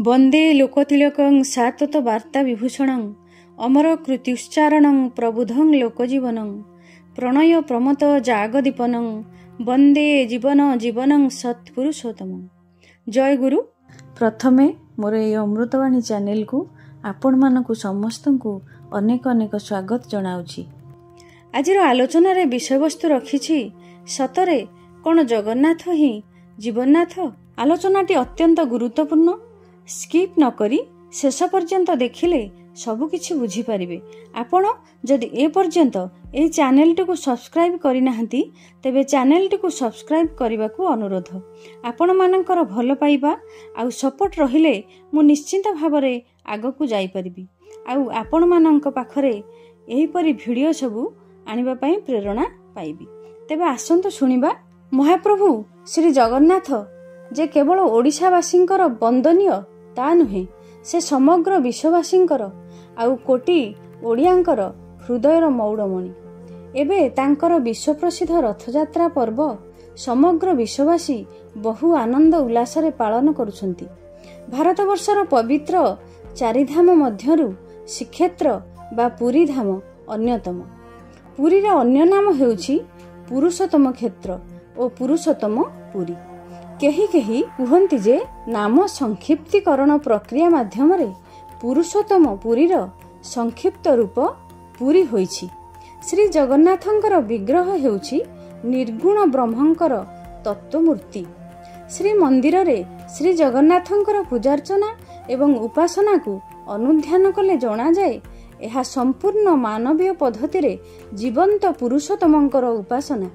वंदे लोकतिलकं सातत वार्ता विभूषणं अमर कृत्युच्चारणं प्रबुधं लोकजीवनं प्रणय प्रमत जागदीपनं वंदे जीवन जीवनं सत्पुरुषोत्तम। जय गुरु। प्रथमे मोर ए अमृतवाणी चैनल को आपण मानकु समस्त को अनेक अनेक स्वागत जनाउछि। आजिर आलोचनार विषय वस्तु रखिछि सतरे कोन जगन्नाथ ही जीवननाथ। आलोचनाटी अत्यंत गुरुत्वपूर्ण। स्किप न करी शेष पर्यंत देखिले सबकिछि बुझी पारिबे। आपण जदि ए पर्यंत ए चैनल टी को सब्सक्राइब करि नाहंती तेबे चैनल टी को सब्सक्राइब करबा को अनुरोध। आपण मानकर भल पाइबा आ सपोर्ट रहिले मु निश्चिंत भाबरे आगो को जाई परिबी आ आपण मानक पाखरे एही परि वीडियो सबु आनिबा पई प्रेरणा पाइबी। तेबे आसंतु सुनिबा। महाप्रभु श्री जगन्नाथ जे केवल ओडिशावासींकर वंदनीय ता नुहे, से समग्र विश्ववासींकर आउ कोटी ओडियांकर हृदयर मौड़मणि। एबे तांकर विश्व प्रसिद्ध रथयात्रा पर्व समग्र विश्ववासी बहु आनंद उल्लासरे पालन करुछंती। भारतवर्षर पवित्र चारिधाम मध्यरु श्रीक्षेत्र बा पुरी धाम अन्यतम। पुरीर अन्य नाम हेउछि पुरुषोत्तम क्षेत्र और पुरुषोत्तम पुरी। केही केही कहती जे नाम संक्षिप्तीकरण प्रक्रिया माध्यम पुरुषोत्तम पुरीर संक्षिप्त रूप पुरी होइछि। श्री जगन्नाथंकर विग्रह हेउछि निर्गुण ब्रह्मंकर तत्वमूर्ति। श्री मंदिर रे श्री जगन्नाथंकर पूजार्चना एवं उपासना को अनुध्यान कले जणा जाए एहा संपूर्ण मानवीय पद्धति रे जीवंत पुरुषोत्तमंकर उपासना।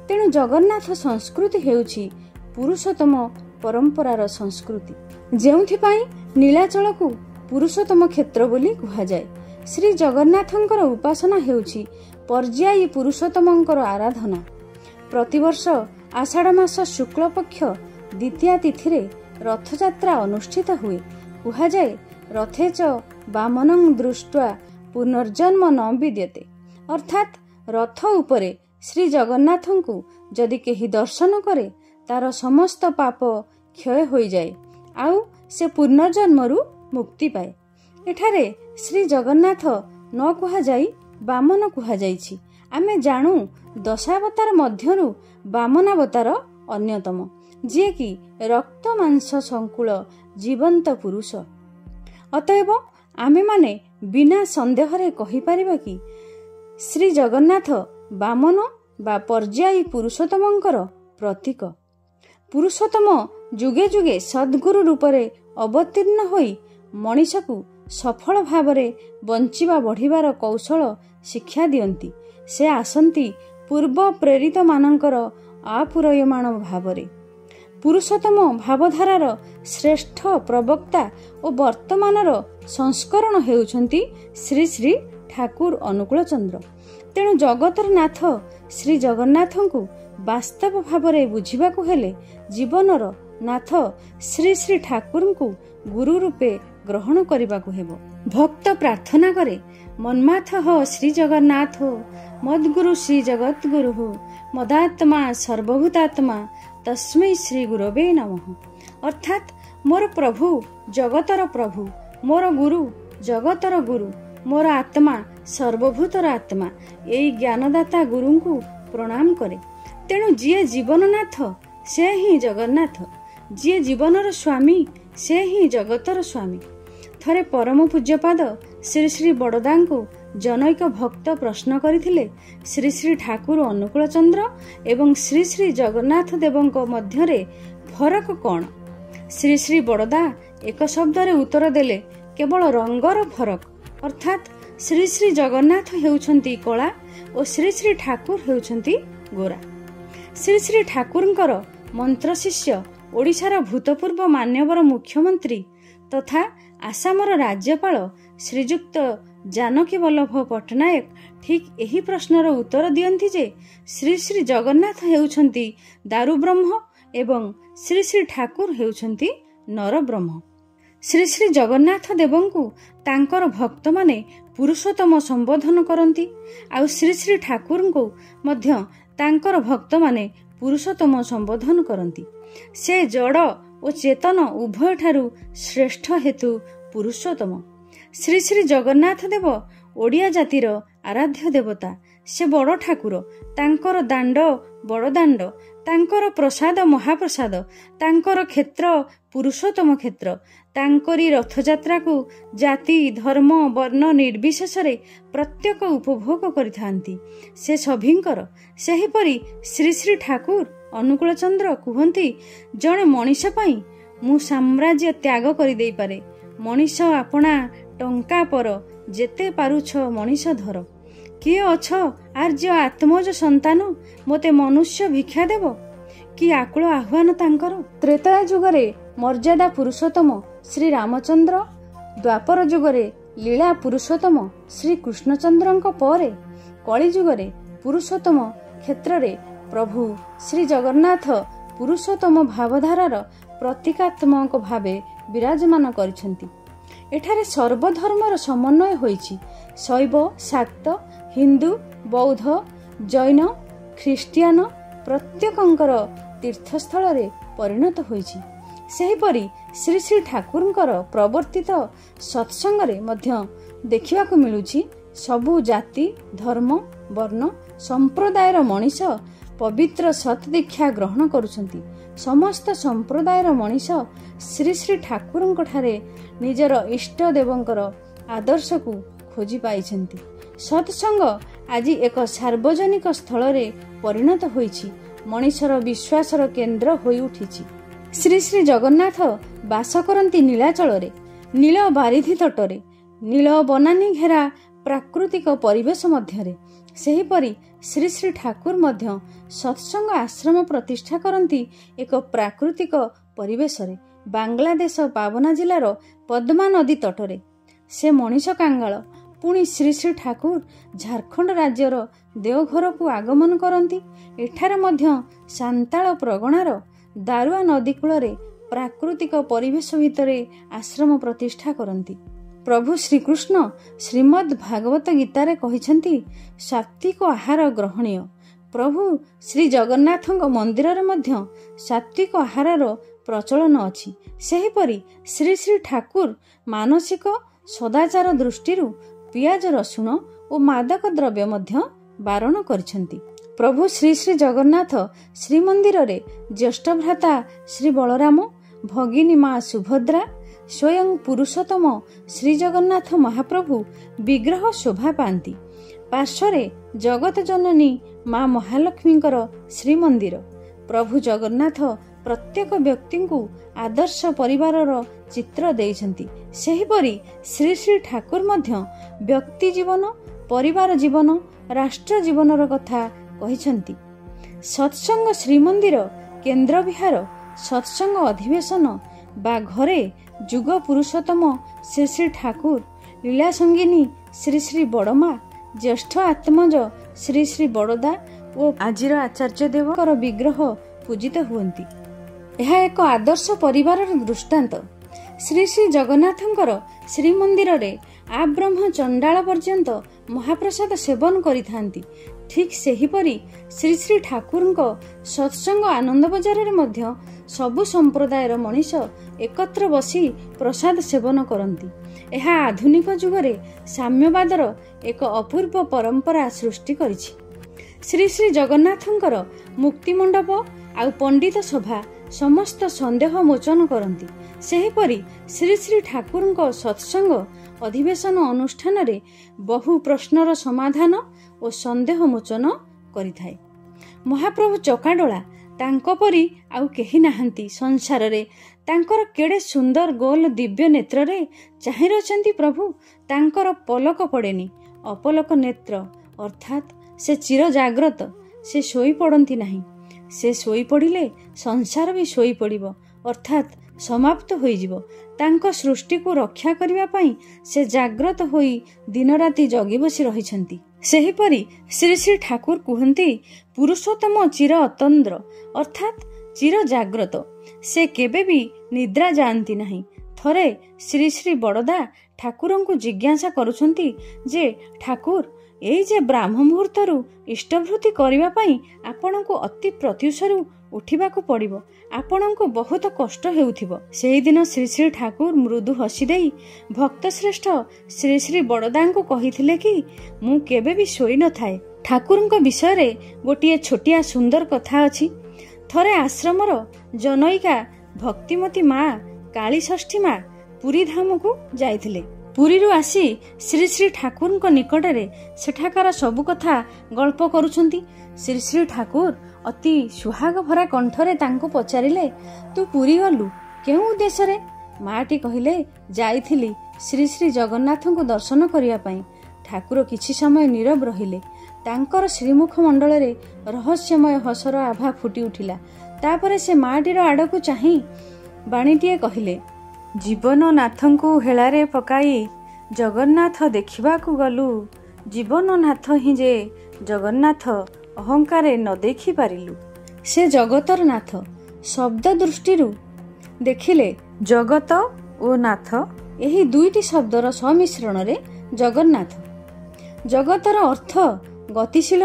तेणु जगन्नाथ संस्कृति हेउछि पुरुषोत्तम परंपरार संस्कृति, जेउथिपाई नीलाचल को पुरुषोत्तम क्षेत्र बोली कहा जाए। श्री जगन्नाथंकर उपासना हेउछि पर्यायी पुरुषोत्तमंकर आराधना। प्रतिवर्ष आषाढ़ मास शुक्ल पक्ष द्वितीया तिथि रे रथयात्रा अनुष्ठित हुए। कहा जाए रथे च वामनं दृष्ट्वा पुनर्जन्म न विद्यते, अर्थात रथ उपरे श्री जगन्नाथंकु जदि केही दर्शन करे तार समस्त पाप क्षय हो जाए आउ से पुनर्जन्मरु मुक्ति पाए। एठारे श्री जगन्नाथ न कुहा जाई वामन कुहा जाइछि। आमे जानू दशावतार मध्यरु वामनावतार अन्यतम, जे कि रक्त मांस संकुल जीवंत पुरुष। अतएव आमे माने बिना संदेह रे कहि परिबा कि श्री जगन्नाथ वामन बा पर्यायी पुरुषोत्तमंकर प्रतीक। पुरुषोत्तम जुगे जुगे सद्गुरु रूपरे अवतीर्ण होई मनीष को सफल भावरे बंचिबा बढ़िबार कौशल शिक्षा दियंती। से आसंती पूर्व प्रेरित मानकर आपुरयमाण भावरे। पुरुषोत्तम भावधारार श्रेष्ठ प्रवक्ता और वर्तमानर संस्करण हेउछंती श्री श्री ठाकुर अनुकूल चंद्र। तेणु जगतर नाथ श्री जगन्नाथंकु वास्तव भावरे बुझिबाकु हेले जीवनर नाथ श्री श्री ठाकुरंकु गुरु रूपे ग्रहण करिबाकु हेबो। भक्त प्रार्थना करे मन्माथ हो श्री जगन्नाथ हो, मद्गुरु श्री जगत गुरु हो, मदात्मा सर्वभूतात्मा तस्मै श्री गुरवे नमः। अर्थात मोर प्रभु जगतर प्रभु, मोर गुरु जगतर गुरु, मोर आत्मा सर्वभूतर आत्मा, एई ज्ञानदाता गुरुंकु प्रणाम करे। तेणु जिए जीवननाथ से ही जगन्नाथ, जिए जीवनर स्वामी से ही जगतर स्वामी। थरे परम पूज्यपाद श्री श्री बड़दांकु जनैक भक्त प्रश्न करिथिले श्री श्री ठाकुर अनुकूल चंद्र एवं श्री श्री जगन्नाथ देवंक मध्यरे फरक कौन। श्री श्री बड़दा एक शब्द रे उत्तर देले केवल रंगर फरक, अर्थात श्री श्री जगन्नाथ हेउछंती कला और श्री श्री ठाकुर हेउछंती गोरा। श्री श्री ठाकुरंकर मंत्र शिष्य ओडिशार भूतपूर्व मान्यवर मुख्यमंत्री तथा आसामर राज्यपाल श्रीजुक्त जानकी वल्लभ पट्टनायक ठीक एही प्रश्नर उत्तर दियंती जे श्री श्री जगन्नाथ हेउछंती दारु ब्रह्म एवं श्री श्री ठाकुर हेउछंती नर ब्रह्म। श्री श्री जगन्नाथ देवंकु तांकर भक्त माने पुरुषोत्तम संबोधन करंती आउ श्री श्री ठाकुरंकु मध्य तांकर भक्त माने पुरुषोत्तम संबोधन करंती। से जड़ ଓ ଚେତନ ଉଭୟଠାରୁ ଶ୍ରେଷ୍ଠ ହେତୁ ପୁରୁଷୋତ୍ତମ। ଶ୍ରୀ ଶ୍ରୀ ଜଗନ୍ନାଥ ଦେବ ଓଡ଼ିଆ ଜାତିର ଆରାଧ୍ୟ ଦେବତା। ସେ ବଡ଼ ଠାକୁର। ତାଙ୍କର ଦାଣ୍ଡ ବଡ଼ ଦାଣ୍ଡ, ତାଙ୍କର ପ୍ରସାଦ ମହାପ୍ରସାଦ, ତାଙ୍କର କ୍ଷେତ୍ର ପୁରୁଷୋତ୍ତମ କ୍ଷେତ୍ର। ତାଙ୍କରି ରଥଯାତ୍ରାକୁ ଜାତି ଧର୍ମ ବର୍ଣ୍ଣ ନିର୍ବିଶେଷରେ ପ୍ରତ୍ୟେକ ଉପଭୋଗ କରିଥାନ୍ତି। ସେ ସଭିଙ୍କର। ସେହିପରି ଶ୍ରୀ ଶ୍ରୀ ଠାକୁର ଅନୁକୂଳ ଚନ୍ଦ୍ର କୁହନ୍ତି, ଜଣେ ମଣିଷ ପାଇଁ ମୁଁ ସାମ୍ରାଜ୍ୟ ତ୍ୟାଗ କରିଦେଇପାରେ। ମଣିଷ ଆପଣା ଟଙ୍କା ପର, ଯେତେ ପାରୁଛ ମଣିଷ ଧର। କିଏ ଅଛ ଆର୍ଯ୍ୟ ଆତ୍ମଜ ସନ୍ତାନ, ମୋତେ ମନୁଷ୍ୟ ଭିକ୍ଷା ଦେବ। କି ଆକୁଳ ଆହ୍ୱାନ ତାଙ୍କର। ତ୍ରେତୟା ଯୁଗରେ ମର୍ଯ୍ୟାଦା ପୁରୁଷୋତ୍ତମ ଶ୍ରୀ ରାମଚନ୍ଦ୍ର, ଦ୍ୱାପର ଯୁଗରେ ଲୀଳା ପୁରୁଷୋତ୍ତମ ଶ୍ରୀ କୃଷ୍ଣଚନ୍ଦ୍ରଙ୍କ ପରେ କଳି ଯୁଗରେ ପୁରୁଷୋତ୍ତମ କ୍ଷେତ୍ରରେ ପ୍ରଭୁ ଶ୍ରୀ ଜଗନ୍ନାଥ ପୁରୁଷୋତ୍ତମ ଭାବଧାରାର ପ୍ରତୀକାତ୍ମକ ଭାବେ ବିରାଜମାନ କରିଛନ୍ତି। ଏଠାରେ ସର୍ବଧର୍ମର ସମନ୍ୱୟ ହୋଇଛି। ଶୈବ, ଶାକ୍ତ, ହିନ୍ଦୁ, ବୌଦ୍ଧ, ଜୈନ, ଖ୍ରୀଷ୍ଟିଆନ ପ୍ରତ୍ୟେକଙ୍କର ତୀର୍ଥସ୍ଥଳରେ ପରିଣତ ହୋଇଛି। ସେହିପରି ଶ୍ରୀ ଶ୍ରୀ ଠାକୁରଙ୍କର ପ୍ରବର୍ତ୍ତିତ ସତ୍ସଙ୍ଗରେ ମଧ୍ୟ ଦେଖିବାକୁ ମିଳୁଛି ସବୁ ଜାତି ଧର୍ମ ବର୍ଣ୍ଣ ସମ୍ପ୍ରଦାୟର ମଣିଷ ପବିତ୍ର ସତ୍ ଦୀକ୍ଷା ଗ୍ରହଣ କରୁଛନ୍ତି। ସମସ୍ତ ସମ୍ପ୍ରଦାୟର ମଣିଷ ଶ୍ରୀ ଶ୍ରୀ ଠାକୁରଙ୍କ ଠାରେ ନିଜର ଇଷ୍ଟ ଦେବଙ୍କର ଆଦର୍ଶକୁ ଖୋଜି ପାଇଛନ୍ତି। ସତ୍ସଙ୍ଗ ଆଜି ଏକ ସାର୍ବଜନିକ ସ୍ଥଳରେ ପରିଣତ ହୋଇଛି। ମଣିଷର ବିଶ୍ୱାସର କେନ୍ଦ୍ର ହୋଇ ଉଠିଛି। ଶ୍ରୀ ଶ୍ରୀ ଜଗନ୍ନାଥ ବାସ କରନ୍ତି ନୀଳାଚଳରେ, ନୀଳ ବାରିଧି ତଟରେ, ନୀଳ ବନାନୀ ଘେରା ପ୍ରାକୃତିକ ପରିବେଶ ମଧ୍ୟରେ। ସେହିପରି ଶ୍ରୀ ଶ୍ରୀ ଠାକୁର ମଧ୍ୟ ସତ୍ସଙ୍ଗ ଆଶ୍ରମ ପ୍ରତିଷ୍ଠା କରନ୍ତି ଏକ ପ୍ରାକୃତିକ ପରିବେଶରେ, ବାଂଲାଦେଶ ପାବନା ଜିଲ୍ଲାର ପଦ୍ମା ନଦୀ ତଟରେ। ସେ ମଣିଷ କାଙ୍ଗାଳ। ପୁଣି ଶ୍ରୀ ଶ୍ରୀ ଠାକୁର ଝାରଖଣ୍ଡ ରାଜ୍ୟର ଦେଓଘରକୁ ଆଗମନ କରନ୍ତି। ଏଠାରେ ମଧ୍ୟ ସାନ୍ତାଳ ପ୍ରଗଣାର ଦାରୁଆ ନଦୀ କୂଳରେ ପ୍ରାକୃତିକ ପରିବେଶ ଭିତରେ ଆଶ୍ରମ ପ୍ରତିଷ୍ଠା କରନ୍ତି। ପ୍ରଭୁ ଶ୍ରୀକୃଷ୍ଣ ଶ୍ରୀମଦ୍ ଭାଗବତ ଗୀତାରେ କହିଛନ୍ତି, ସାତ୍ୱିକ ଆହାର ଗ୍ରହଣୀୟ। ପ୍ରଭୁ ଶ୍ରୀ ଜଗନ୍ନାଥଙ୍କ ମନ୍ଦିରରେ ମଧ୍ୟ ସାତ୍ୱିକ ଆହାରର ପ୍ରଚଳନ ଅଛି। ସେହିପରି ଶ୍ରୀ ଶ୍ରୀ ଠାକୁର ମାନସିକ ସଦାଚାର ଦୃଷ୍ଟିରୁ ପିଆଜ ରସୁଣ ଓ ମାଦକ ଦ୍ରବ୍ୟ ମଧ୍ୟ ବାରଣ କରିଛନ୍ତି। ପ୍ରଭୁ ଶ୍ରୀ ଶ୍ରୀ ଜଗନ୍ନାଥ ଶ୍ରୀମନ୍ଦିରରେ ଜ୍ୟେଷ୍ଠ ଭ୍ରାତା ଶ୍ରୀ ବଳରାମ, ଭଗିନୀ ମା ସୁଭଦ୍ରା, ସ୍ୱୟଂ ପୁରୁଷୋତ୍ତମ ଶ୍ରୀ ଜଗନ୍ନାଥ ମହାପ୍ରଭୁ ବିଗ୍ରହ ଶୋଭା ପାଆନ୍ତି। ପାର୍ଶ୍ୱରେ ଜଗତ ଜନନୀ ମା ମହାଲକ୍ଷ୍ମୀଙ୍କର ଶ୍ରୀମନ୍ଦିର। ପ୍ରଭୁ ଜଗନ୍ନାଥ ପ୍ରତ୍ୟେକ ବ୍ୟକ୍ତିଙ୍କୁ ଆଦର୍ଶ ପରିବାରର ଚିତ୍ର ଦେଇଛନ୍ତି। ସେହିପରି ଶ୍ରୀ ଶ୍ରୀ ଠାକୁର ମଧ୍ୟ ବ୍ୟକ୍ତି ଜୀବନ, ପରିବାର ଜୀବନ, ରାଷ୍ଟ୍ର ଜୀବନର କଥା କହିଛନ୍ତି। ସତ୍ସଙ୍ଗ ଶ୍ରୀମନ୍ଦିର କେନ୍ଦ୍ର ବିହାର, ସତ୍ସଙ୍ଗ ଅଧିବେଶନ ବା ଘରେ ଯୁଗ ପୁରୁଷୋତ୍ତମ ଶ୍ରୀ ଶ୍ରୀ ଠାକୁର, ଲୀଳା ସଙ୍ଗିନୀ ଶ୍ରୀ ଶ୍ରୀ ବଡ଼ମା, ଜ୍ୟେଷ୍ଠ ଆତ୍ମଜ ଶ୍ରୀ ଶ୍ରୀ ବଡ଼ଦା ଓ ଆଜିର ଆଚାର୍ଯ୍ୟ ଦେବଙ୍କର ବିଗ୍ରହ ପୂଜିତ ହୁଅନ୍ତି। ଏହା ଏକ ଆଦର୍ଶ ପରିବାରର ଦୃଷ୍ଟାନ୍ତ। ଶ୍ରୀ ଶ୍ରୀ ଜଗନ୍ନାଥଙ୍କର ଶ୍ରୀମନ୍ଦିରରେ ଆବ୍ରହ୍ମ ଚଣ୍ଡାଳ ପର୍ଯ୍ୟନ୍ତ ମହାପ୍ରସାଦ ସେବନ କରିଥାନ୍ତି। ଠିକ୍ ସେହିପରି ଶ୍ରୀ ଶ୍ରୀ ଠାକୁରଙ୍କ ସତ୍ସଙ୍ଗ ଆନନ୍ଦ ବଜାରରେ ମଧ୍ୟ ସବୁ ସମ୍ପ୍ରଦାୟର ମଣିଷ ଏକତ୍ର ବସି ପ୍ରସାଦ ସେବନ କରନ୍ତି। ଏହା ଆଧୁନିକ ଯୁଗରେ ସାମ୍ୟବାଦର ଏକ ଅପୂର୍ବ ପରମ୍ପରା ସୃଷ୍ଟି କରିଛି। ଶ୍ରୀ ଶ୍ରୀ ଜଗନ୍ନାଥଙ୍କର ମୁକ୍ତିମଣ୍ଡପ ଆଉ ପଣ୍ଡିତ ସଭା ସମସ୍ତ ସନ୍ଦେହ ମୋଚନ କରନ୍ତି। ସେହିପରି ଶ୍ରୀ ଶ୍ରୀ ଠାକୁରଙ୍କ ସତ୍ସଙ୍ଗ ଅଧିବେଶନ ଅନୁଷ୍ଠାନରେ ବହୁ ପ୍ରଶ୍ନର ସମାଧାନ ଓ ସନ୍ଦେହ ମୋଚନ କରିଥାଏ। ମହାପ୍ରଭୁ ଚକାଡୋଳା, ତାଙ୍କ ପରି ଆଉ କେହି ନାହାନ୍ତି ସଂସାରରେ। ତାଙ୍କର କେଡ଼େ ସୁନ୍ଦର ଗୋଲ ଦିବ୍ୟ ନେତ୍ରରେ ଚାହିଁ ରହିଛନ୍ତି ପ୍ରଭୁ। ତାଙ୍କର ପଲକ ପଡ଼େନି। ଅପଲକ ନେତ୍ର ଅର୍ଥାତ୍ ସେ ଚିର ଜାଗ୍ରତ। ସେ ଶୋଇପଡ଼ନ୍ତି ନାହିଁ। ସେ ଶୋଇପଡ଼ିଲେ ସଂସାର ବି ଶୋଇପଡ଼ିବ, ଅର୍ଥାତ୍ ସମାପ୍ତ ହୋଇଯିବ। ତାଙ୍କ ସୃଷ୍ଟିକୁ ରକ୍ଷା କରିବା ପାଇଁ ସେ ଜାଗ୍ରତ ହୋଇ ଦିନରାତି ଜଗି ବସି ରହିଛନ୍ତି। ସେହିପରି ଶ୍ରୀ ଶ୍ରୀ ଠାକୁର କୁହନ୍ତି, ପୁରୁଷୋତ୍ତମ ଚିର ଅତନ୍ଦ୍ର ଅର୍ଥାତ୍ ଚିର ଜାଗ୍ରତ। ସେ କେବେ ବି ନିଦ୍ରା ଯାଆନ୍ତି ନାହିଁ। ଥରେ ଶ୍ରୀ ଶ୍ରୀ ବଡ଼ଦା ଠାକୁରଙ୍କୁ ଜିଜ୍ଞାସା କରୁଛନ୍ତି ଯେ, ଠାକୁର ଏଇ ଯେ ବ୍ରାହ୍ମ ମୁହୂର୍ତ୍ତରୁ ଇଷ୍ଟଭୃତି କରିବା ପାଇଁ ଆପଣଙ୍କୁ ଅତି ପ୍ରତ୍ୟୁଷରୁ ଉଠିବାକୁ ପଡ଼ିବ। ଆପଣଙ୍କୁ ବହୁତ କଷ୍ଟ ହେଉଥିବ। ସେହିଦିନ ଶ୍ରୀ ଶ୍ରୀ ଠାକୁର ମୃଦୁ ହସି ଦେଇ ଭକ୍ତଶ୍ରେଷ୍ଠ ଶ୍ରୀ ଶ୍ରୀ ବଡ଼ଦାଙ୍କୁ କହିଥିଲେ କି ମୁଁ କେବେ ବି ଶୋଇ ନଥାଏ। ଠାକୁରଙ୍କ ବିଷୟରେ ଗୋଟିଏ ଛୋଟିଆ ସୁନ୍ଦର କଥା ଅଛି। ଥରେ ଆଶ୍ରମର ଜନୈକା ଭକ୍ତିମତୀ ମା କାଳୀଷଷ୍ଠୀ ମା ପୁରୀ ଧାମକୁ ଯାଇଥିଲେ। ପୁରୀରୁ ଆସି ଶ୍ରୀ ଶ୍ରୀ ଠାକୁରଙ୍କ ନିକଟରେ ସେଠାକାର ସବୁ କଥା ଗଳ୍ପ କରୁଛନ୍ତି। ଶ୍ରୀ ଶ୍ରୀ ଠାକୁର ଅତି ସୁହାଗ ଭରା କଣ୍ଠରେ ତାଙ୍କୁ ପଚାରିଲେ, ତୁ ପୁରୀ ଗଲୁ କେଉଁ ଉଦ୍ଦେଶ୍ୟରେ? ମାଟି କହିଲେ, ଯାଇଥିଲି ଶ୍ରୀ ଶ୍ରୀ ଜଗନ୍ନାଥଙ୍କୁ ଦର୍ଶନ କରିବା ପାଇଁ। ଠାକୁର କିଛି ସମୟ ନୀରବ ରହିଲେ। ତାଙ୍କର ଶ୍ରୀମୁଖ ମଣ୍ଡଳରେ ରହସ୍ୟମୟ ହସର ଆଭା ଫୁଟି ଉଠିଲା। ତାପରେ ସେ ମାଟିର ଆଡ଼କୁ ଚାହିଁ ବାଣୀଟିଏ କହିଲେ, ଜୀବନନାଥଙ୍କୁ ହେଳାରେ ପକାଇ ଜଗନ୍ନାଥ ଦେଖିବାକୁ ଗଲୁ। ଜୀବନନାଥ ହିଁ ଯେ ଜଗନ୍ନାଥ ଅହଙ୍କାରେ ନ ଦେଖି ପାରିଲୁ। ସେ ଜଗତର ନାଥ। ଶବ୍ଦ ଦୃଷ୍ଟିରୁ ଦେଖିଲେ ଜଗତ ଓ ନାଥ, ଏହି ଦୁଇଟି ଶବ୍ଦର ସମ୍ମିଶ୍ରଣରେ ଜଗନ୍ନାଥ। ଜଗତର ଅର୍ଥ ଗତିଶୀଳ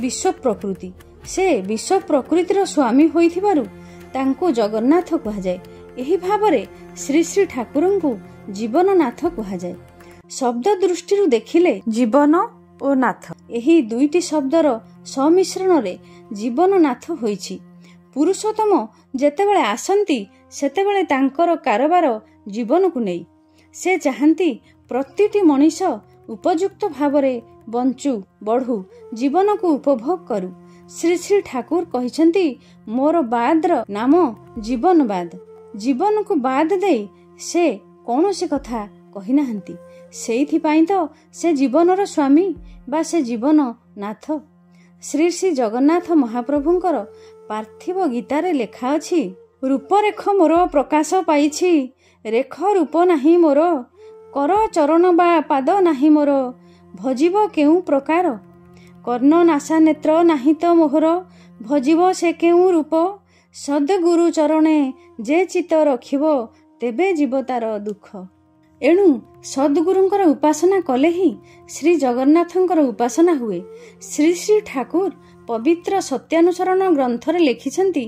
ବିଶ୍ୱ ପ୍ରକୃତି। ସେ ବିଶ୍ୱ ପ୍ରକୃତିର ସ୍ୱାମୀ ହୋଇଥିବାରୁ ତାଙ୍କୁ ଜଗନ୍ନାଥ କୁହାଯାଏ। ଏହି ଭାବରେ ଶ୍ରୀ ଶ୍ରୀ ଠାକୁରଙ୍କୁ ଜୀବନନାଥ କୁହାଯାଏ। ଶବ୍ଦ ଦୃଷ୍ଟିରୁ ଦେଖିଲେ ଜୀବନ ଓ ନାଥ, ଏହି ଦୁଇଟି ଶବ୍ଦର ସମ୍ମିଶ୍ରଣରେ ଜୀବନନାଥ ହୋଇଛି। ପୁରୁଷୋତ୍ତମ ଯେତେବେଳେ ଆସନ୍ତି ସେତେବେଳେ ତାଙ୍କର କାରବାର ଜୀବନକୁ ନେଇ। ସେ ଚାହାନ୍ତି ପ୍ରତିଟି ମଣିଷ ଉପଯୁକ୍ତ ଭାବରେ ବଞ୍ଚୁ, ବଢ଼ୁ, ଜୀବନକୁ ଉପଭୋଗ କରୁ। ଶ୍ରୀ ଶ୍ରୀ ଠାକୁର କହିଛନ୍ତି, ମୋର ବାଦର ନାମ ଜୀବନବାଦ। ଜୀବନକୁ ବାଦ ଦେଇ ସେ କୌଣସି କଥା କହିନାହାନ୍ତି। ସେଇଥିପାଇଁ ତ ସେ ଜୀବନର ସ୍ୱାମୀ ବା ସେ ଜୀବନ ନାଥ। ଶ୍ରୀ ଶ୍ରୀ ଜଗନ୍ନାଥ ମହାପ୍ରଭୁଙ୍କର ପାର୍ଥିବ ଗୀତାରେ ଲେଖା ଅଛି, ରୂପରେଖ ମୋର ପ୍ରକାଶ ପାଇଛି, ରେଖ ରୂପ ନାହିଁ ମୋର, କର ଚରଣ ବା ପାଦ ନାହିଁ ମୋର, ଭଜିବ କେଉଁ ପ୍ରକାର, କର୍ଣ୍ଣ ନାସା ନେତ୍ର ନାହିଁ ତ ମୋହର, ଭଜିବ ସେ କେଉଁ ରୂପ, ସଦ୍ଗୁରୁ ଚରଣେ ଯେ ଚିତ ରଖିବ, ତେବେ ଯିବ ତାର ଦୁଃଖ। ଏଣୁ ସଦ୍ଗୁରୁଙ୍କର ଉପାସନା କଲେ ହିଁ ଶ୍ରୀ ଜଗନ୍ନାଥଙ୍କର ଉପାସନା ହୁଏ। ଶ୍ରୀ ଶ୍ରୀ ଠାକୁର ପବିତ୍ର ସତ୍ୟାନୁସରଣ ଗ୍ରନ୍ଥରେ ଲେଖିଛନ୍ତି,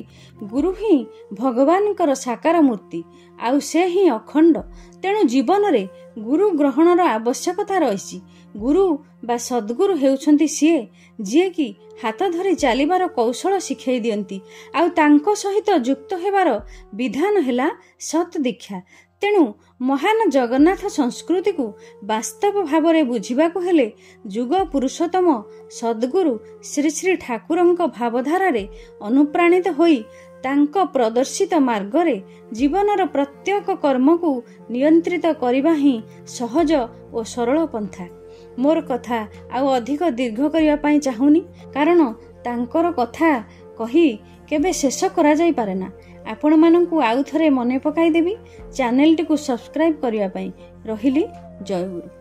ଗୁରୁ ହିଁ ଭଗବାନଙ୍କର ସାକାର ମୂର୍ତ୍ତି, ଆଉ ସେ ହିଁ ଅଖଣ୍ଡ। ତେଣୁ ଜୀବନରେ ଗୁରୁ ଗ୍ରହଣର ଆବଶ୍ୟକତା ରହିଛି। ଗୁରୁ ବା ସଦ୍ଗୁରୁ ହେଉଛନ୍ତି ସିଏ ଯିଏକି ହାତ ଧରି ଚାଲିବାର କୌଶଳ ଶିଖାଇ ଦିଅନ୍ତି, ଆଉ ତାଙ୍କ ସହିତ ଯୁକ୍ତ ହେବାର ବିଧାନ ହେଲା ସତ୍ ଦୀକ୍ଷା। ତେଣୁ ମହାନ ଜଗନ୍ନାଥ ସଂସ୍କୃତିକୁ ବାସ୍ତବ ଭାବରେ ବୁଝିବାକୁ ହେଲେ ଯୁଗ ପୁରୁଷୋତ୍ତମ ସଦ୍ଗୁରୁ ଶ୍ରୀ ଶ୍ରୀ ଠାକୁରଙ୍କ ଭାବଧାରାରେ ଅନୁପ୍ରାଣିତ ହୋଇ ତାଙ୍କ ପ୍ରଦର୍ଶିତ ମାର୍ଗରେ ଜୀବନର ପ୍ରତ୍ୟେକ କର୍ମକୁ ନିୟନ୍ତ୍ରିତ କରିବା ହିଁ ସହଜ ଓ ସରଳ ପନ୍ଥା। ମୋର କଥା ଆଉ ଅଧିକ ଦୀର୍ଘ କରିବା ପାଇଁ ଚାହୁଁନି, କାରଣ ତାଙ୍କର କଥା କହି କେବେ ଶେଷ କରାଯାଇପାରେ ନା। ଆପଣମାନଙ୍କୁ ଆଉ ଥରେ ମନେ ପକାଇଦେବି ଚ୍ୟାନେଲଟିକୁ ସବସ୍କ୍ରାଇବ୍ କରିବା ପାଇଁ। ରହିଲି, ଜୟ ଗୁରୁ।